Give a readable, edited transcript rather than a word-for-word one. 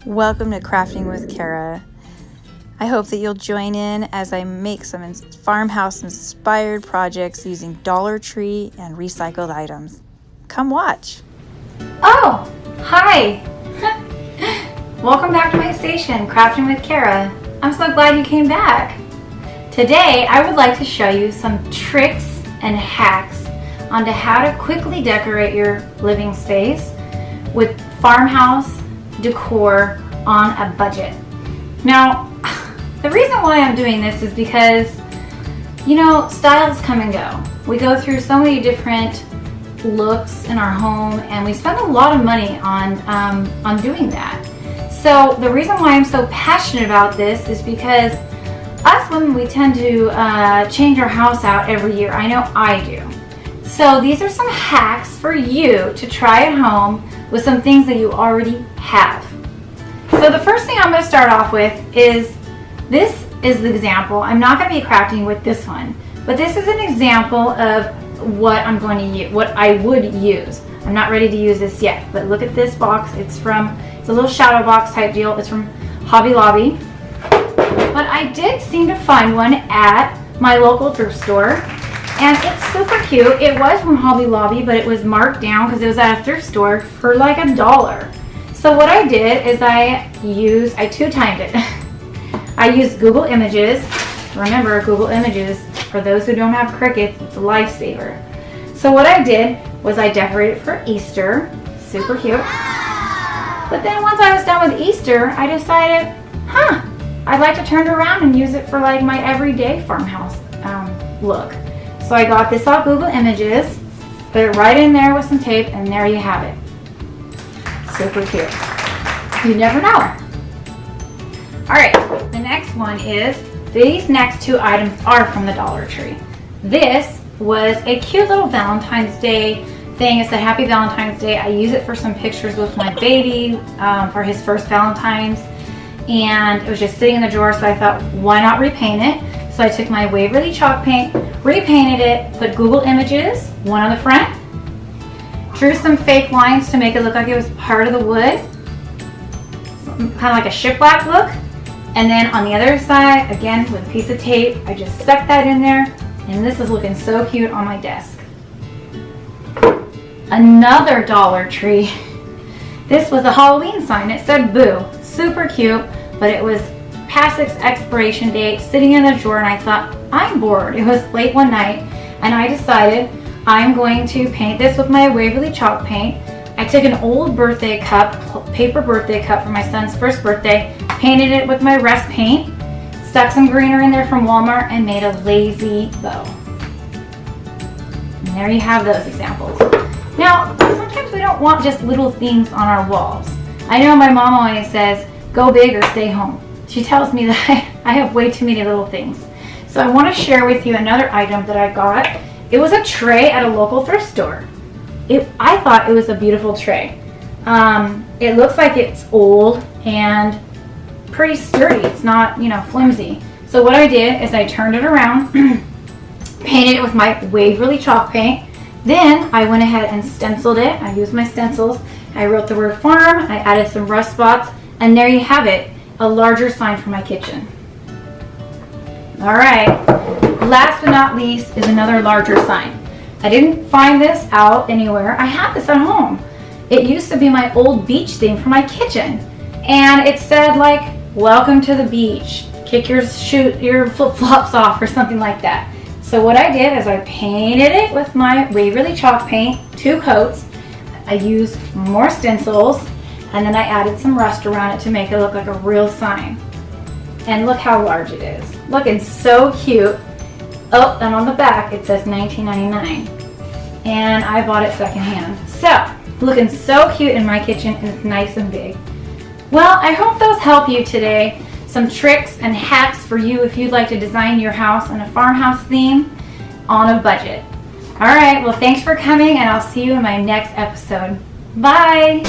Welcome to Crafting with Kara. I hope that you'll join in as I make some farmhouse inspired projects using Dollar Tree and recycled items. Come watch. Oh, hi. Welcome back to my station, Crafting with Kara. I'm so glad you came back. Today, I would like to show you some tricks and hacks on how to quickly decorate your living space with farmhouse decor on a budget. Now, the reason why I'm doing this is because, styles come and go. We go through so many different looks in our home, and we spend a lot of money on doing that. So the reason why I'm so passionate about this is because us women, we tend to change our house out every year. I know I do. So these are some hacks for you to try at home with some things that you already have. So the first thing I'm going to start off with is, this is the example. I'm not going to be crafting with this one, but this is an example of what I'm going to use, what I would use. I'm not ready to use this yet, but look at this box. It's a little shadow box type deal. It's from Hobby Lobby. But I did seem to find one at my local thrift store, and it's super cute. It was from Hobby Lobby, but it was marked down because it was at a thrift store for like $1. So what I did is I two-timed it. I used Google Images. Remember, Google Images, for those who don't have Cricut, it's a lifesaver. So what I did was I decorated for Easter. Super cute. But then once I was done with Easter, I decided, I'd like to turn it around and use it for like my everyday farmhouse look. So I got this off Google Images, put it right in there with some tape, and there you have it. Super cute. You never know. Alright, the next one is, these next two items are from the Dollar Tree. This was a cute little Valentine's Day thing. It said Happy Valentine's Day. I use it for some pictures with my baby for his first Valentine's. And it was just sitting in the drawer, so I thought, why not repaint it? So I took my Waverly chalk paint, repainted it, put Google Images, one on the front, drew some fake lines to make it look like it was part of the wood, kind of like a shiplap look. And then on the other side, again with a piece of tape, I just stuck that in there, and this is looking so cute on my desk. Another Dollar Tree. This was a Halloween sign. It said Boo. Super cute, but it was past its expiration date, sitting in the drawer, and I thought, I'm bored. It was late one night, and I decided I'm going to paint this with my Waverly chalk paint. I took an old birthday cup, paper birthday cup from my son's first birthday, painted it with my Rest paint, stuck some greenery in there from Walmart, and made a lazy bow. And there you have those examples. Now, sometimes we don't want just little things on our walls. I know my mom always says, go big or stay home. She tells me that I have way too many little things. So I want to share with you another item that I got. It was a tray at a local thrift store. I thought it was a beautiful tray. It looks like it's old and pretty sturdy. It's not, flimsy. So what I did is I turned it around, painted it with my Waverly chalk paint. Then I went ahead and stenciled it. I used my stencils. I wrote the word farm. I added some rust spots. And there you have it, a larger sign for my kitchen. All right, last but not least is another larger sign. I didn't find this out anywhere. I have this at home. It used to be my old beach theme for my kitchen. And it said like, welcome to the beach. Kick your flip-flops off or something like that. So what I did is I painted it with my Waverly chalk paint, 2 coats. I used more stencils, and then I added some rust around it to make it look like a real sign. And look how large it is. Looking so cute. Oh, and on the back it says $19.99. And I bought it secondhand. So, looking so cute in my kitchen, and it's nice and big. Well, I hope those help you today. Some tricks and hacks for you if you'd like to design your house in a farmhouse theme on a budget. All right, well, thanks for coming, and I'll see you in my next episode. Bye.